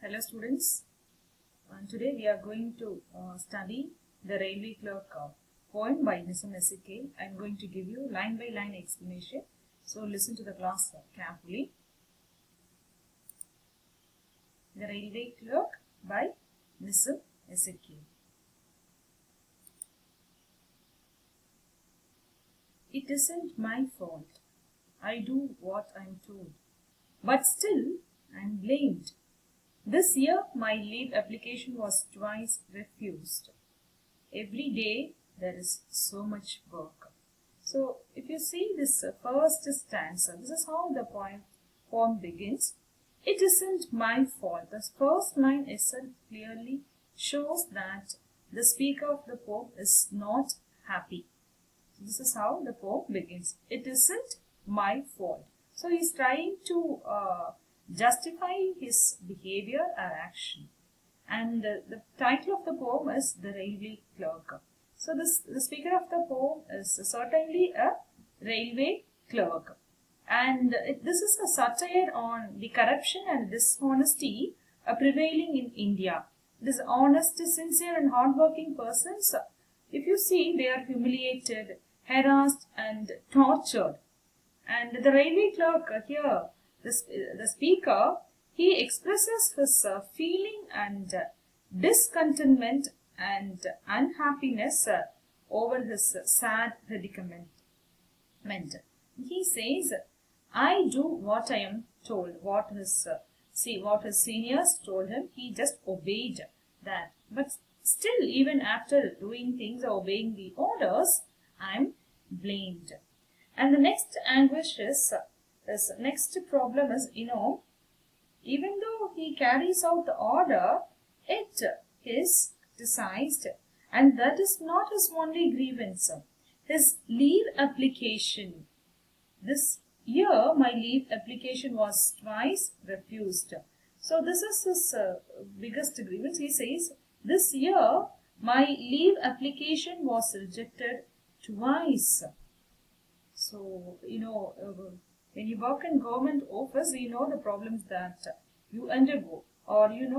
Hello students, and today we are going to study the Railway Clerk poem by Nissim S.K. I am going to give you line by line explanation, so listen to the class carefully. The Railway Clerk by Nissim S.K. It isn't my fault. I do what I'm told, but still I'm blamed. This year, my leave application was twice refused. Every day, there is so much work. So, if you see this first stanza, this is how the poem begins. It isn't my fault. The first line itself clearly shows that the speaker of the poem is not happy. So this is how the poem begins. It isn't my fault. So, he is trying to justify his behavior or action, and the title of the poem is The Railway Clerk. So the speaker of the poem is certainly a railway clerk, and this is a satire on the corruption and dishonesty prevailing in India. These honest, sincere and hardworking persons, if you see, they are humiliated, harassed and tortured. And the railway clerk here, the speaker, he expresses his feeling and discontentment and unhappiness over his sad predicament. He says, I do what I am told. What his seniors told him, he just obeyed that. But still, even after doing things or obeying the orders, I am blamed. And the next anguish is, this next problem is, even though he carries out the order, it is criticized, and that is not his only grievance. His leave application. This year, my leave application was twice refused. So this is his biggest grievance. He says, this year, my leave application was rejected twice. So, when you work in government office, you know the problems that you undergo, or you'd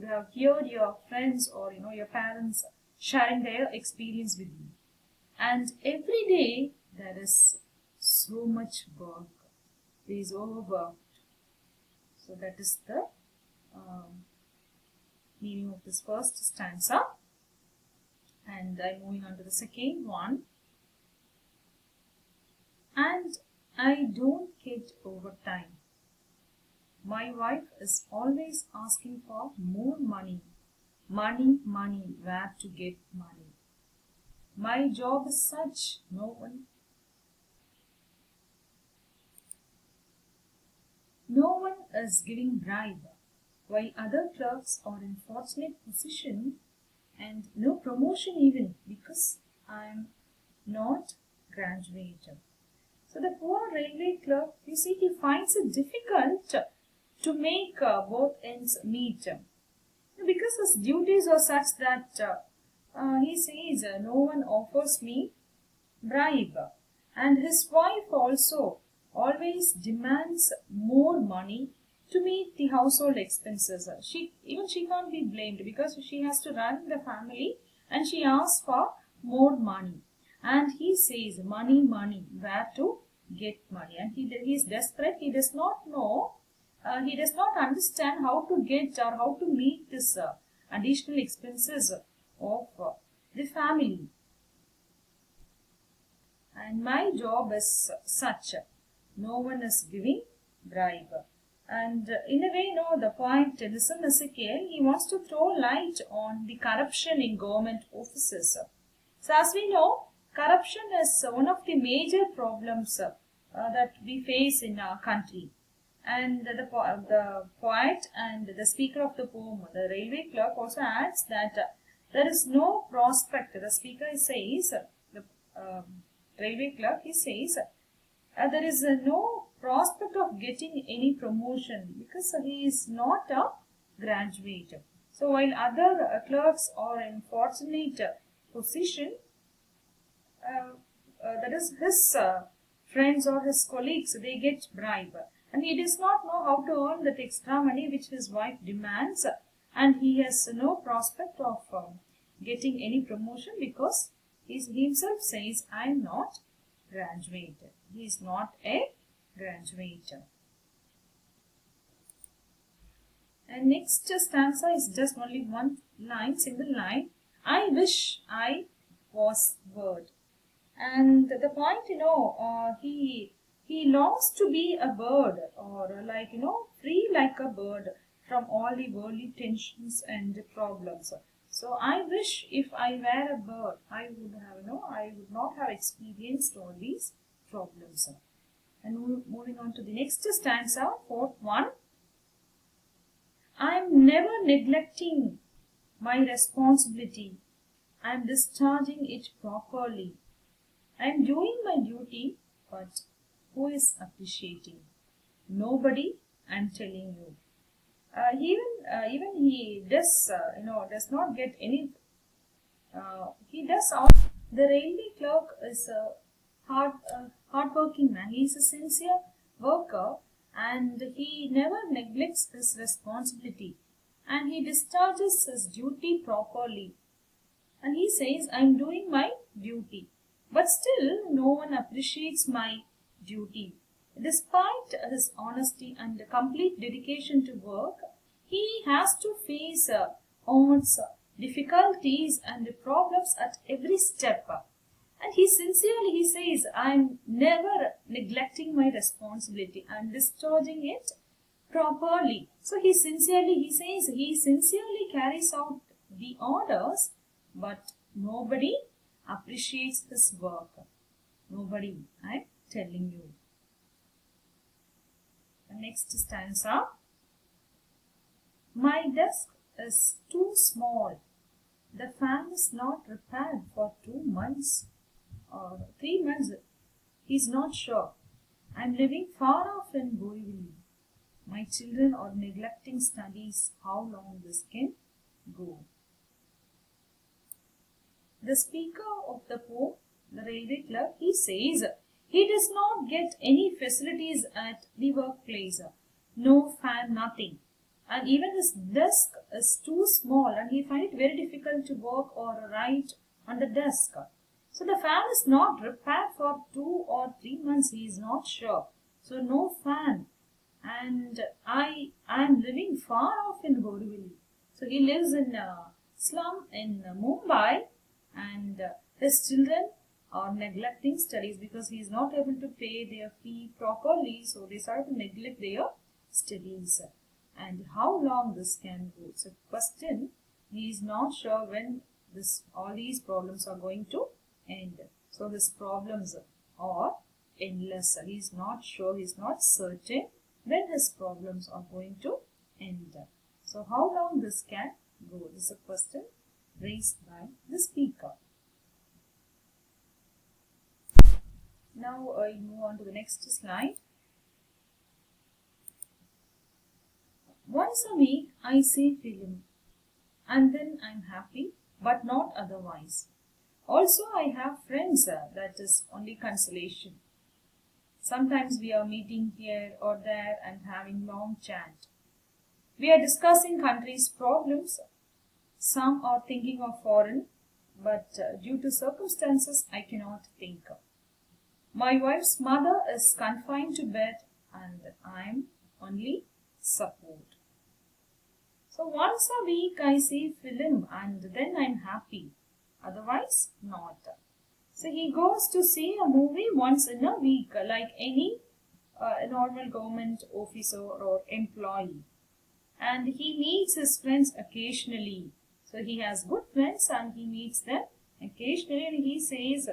have heard your friends or your parents sharing their experience with you. And every day there is so much work. There is overworked. So that is the meaning of this first stanza. And I'm moving on to the second one. And I don't get overtime. My wife is always asking for more money. Money, where to get money? My job is such, no one is giving bribe, while other clerks are in fortunate position and no promotion even because I am not graduated. So the poor railway clerk, you see, he finds it difficult to make both ends meet, because his duties are such that he says no one offers me bribe, and his wife also always demands more money to meet the household expenses. She can't be blamed because she has to run the family, and she asks for more money. And he says, money, where to get money? And he is desperate. He does not know, he does not understand how to get or how to meet this additional expenses of the family. And my job is such, no one is giving bribe. And in a way, the point Nissim S.K., he wants to throw light on the corruption in government offices. So as we know, corruption is one of the major problems that we face in our country. And the poet and the speaker of the poem, the railway clerk, also adds that there is no prospect. The speaker says, the railway clerk, he says, there is no prospect of getting any promotion because he is not a graduate. So while other clerks are in fortunate position, that is his friends or his colleagues, they get bribe. and he does not know how to earn that extra money which his wife demands, and he has no prospect of getting any promotion because he himself says, I am not graduated. He is not a graduate. And next stanza is just only one line, single line. I wish I was bird. And the point, he longs to be a bird, or like, free like a bird from all the worldly tensions and problems. So I wish if I were a bird, I would have, I would not have experienced all these problems. And moving on to the next stanza, fourth one. I am never neglecting my responsibility. I am discharging it properly. I am doing my duty, but who is appreciating? Nobody, I am telling you. Even he does, does not get any. He does all. The railway clerk is a hardworking man. He is a sincere worker, and he never neglects his responsibility, and he discharges his duty properly. And he says, I am doing my duty, but still no one appreciates my duty. Despite his honesty and complete dedication to work, he has to face odds, difficulties and problems at every step. And he sincerely says, I am never neglecting my responsibility. I am discharging it properly. So he sincerely carries out the orders, but nobody appreciates his work. Nobody, I am telling you. The next stanza. My desk is too small. The fan is not repaired for 2 months or 3 months. He is not sure. I am living far off in Borivali. My children are neglecting studies. How long this can go? The speaker of the poem, the railway clerk, he says he does not get any facilities at the workplace. No fan, nothing. And even his desk is too small, and he finds it very difficult to work or write on the desk. So the fan is not repaired for 2 or 3 months. He is not sure. So no fan. And I am living far off in Borivali. So he lives in a slum in Mumbai, and his children are neglecting studies because he is not able to pay their fee properly. So they start to neglect their studies. And how long this can go? So question, he is not sure when all these problems are going to end. So his problems are endless. He is not sure, he is not certain when his problems are going to end. So how long this can go? This is a question raised by the speaker. Now I move on to the next slide. Once a week I see film, and then I'm happy, but not otherwise. Also I have friends, that is only consolation. Sometimes we are meeting here or there and having long chat. We are discussing country's problems. Some are thinking of foreign, but due to circumstances I cannot think. My wife's mother is confined to bed, and I'm only support. So once a week I see film, and then I'm happy, otherwise not. So he goes to see a movie once in a week, like any normal government officer or employee. And he meets his friends occasionally. So he has good friends and he meets them occasionally, and he says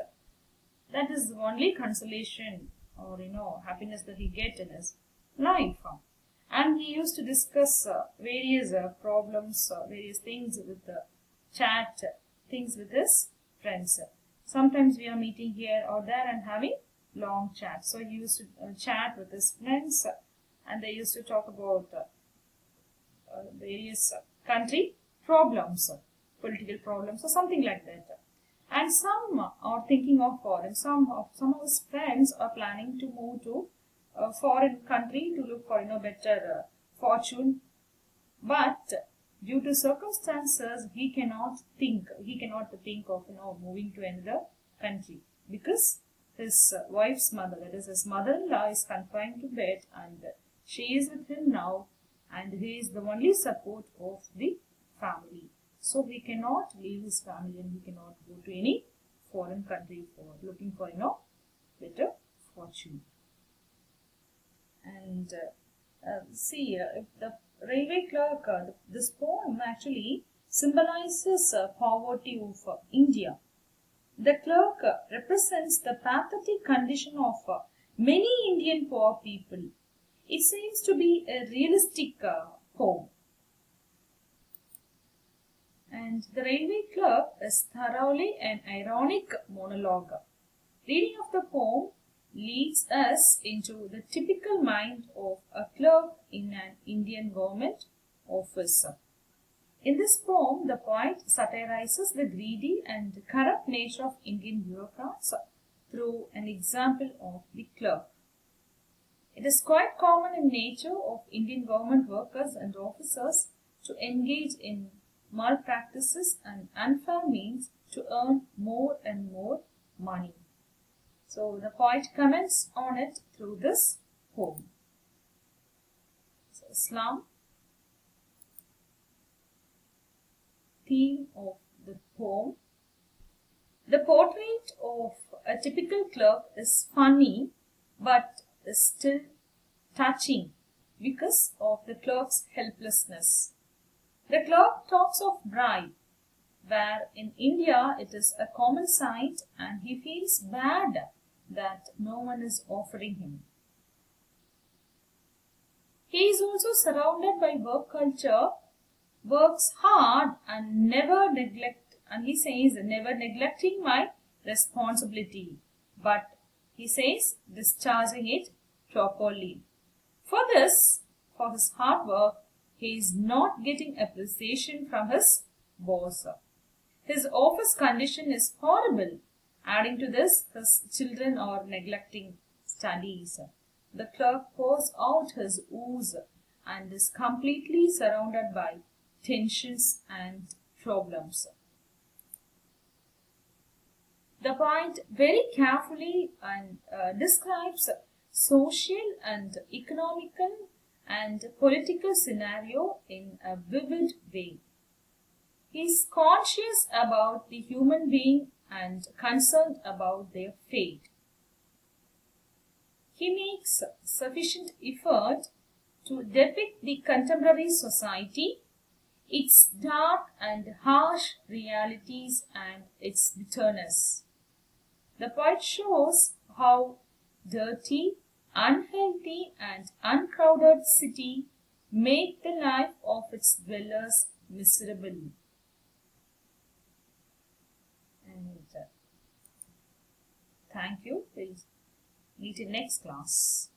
that is the only consolation or happiness that he gets in his life. And he used to discuss various problems, various things with chat, things with his friends. Sometimes we are meeting here or there and having long chats. So he used to chat with his friends, and they used to talk about various country problems, political problems, or something like that. And some are thinking of foreign. Some of his friends are planning to move to a foreign country to look for better fortune, but due to circumstances he cannot think of moving to another country, because his wife's mother, that is his mother-in-law, is confined to bed and she is with him now, and he is the only support of the family. So he cannot leave his family and he cannot go to any foreign country for looking for better fortune. And see, if the railway clerk, this poem actually symbolizes poverty of India. The clerk represents the pathetic condition of many Indian poor people. It seems to be a realistic poem. And the railway clerk is thoroughly an ironic monologue. Reading of the poem leads us into the typical mind of a clerk in an Indian government office. In this poem, the poet satirizes the greedy and corrupt nature of Indian bureaucrats through an example of the clerk. It is quite common in nature of Indian government workers and officers to engage in malpractices and unfair means to earn more and more money. So the poet comments on it through this poem. So Islam, theme of the poem. The portrait of a typical clerk is funny but is still touching because of the clerk's helplessness. The clerk talks of bribe, where in India it is a common sight, and he feels bad that no one is offering him. He is also surrounded by work culture, works hard and he says, never neglecting my responsibility, but he says discharging it properly. For this, for his hard work, he is not getting appreciation from his boss. His office condition is horrible. Adding to this, his children are neglecting studies. The clerk pours out his woes and is completely surrounded by tensions and problems. The poet very carefully describes social and economical and political scenario in a vivid way. He is conscious about the human being and concerned about their fate. He makes sufficient effort to depict the contemporary society, its dark and harsh realities and its bitterness. The poet shows how dirty, unhealthy and uncrowded city make the life of its dwellers miserable. And thank you. We'll meet in next class.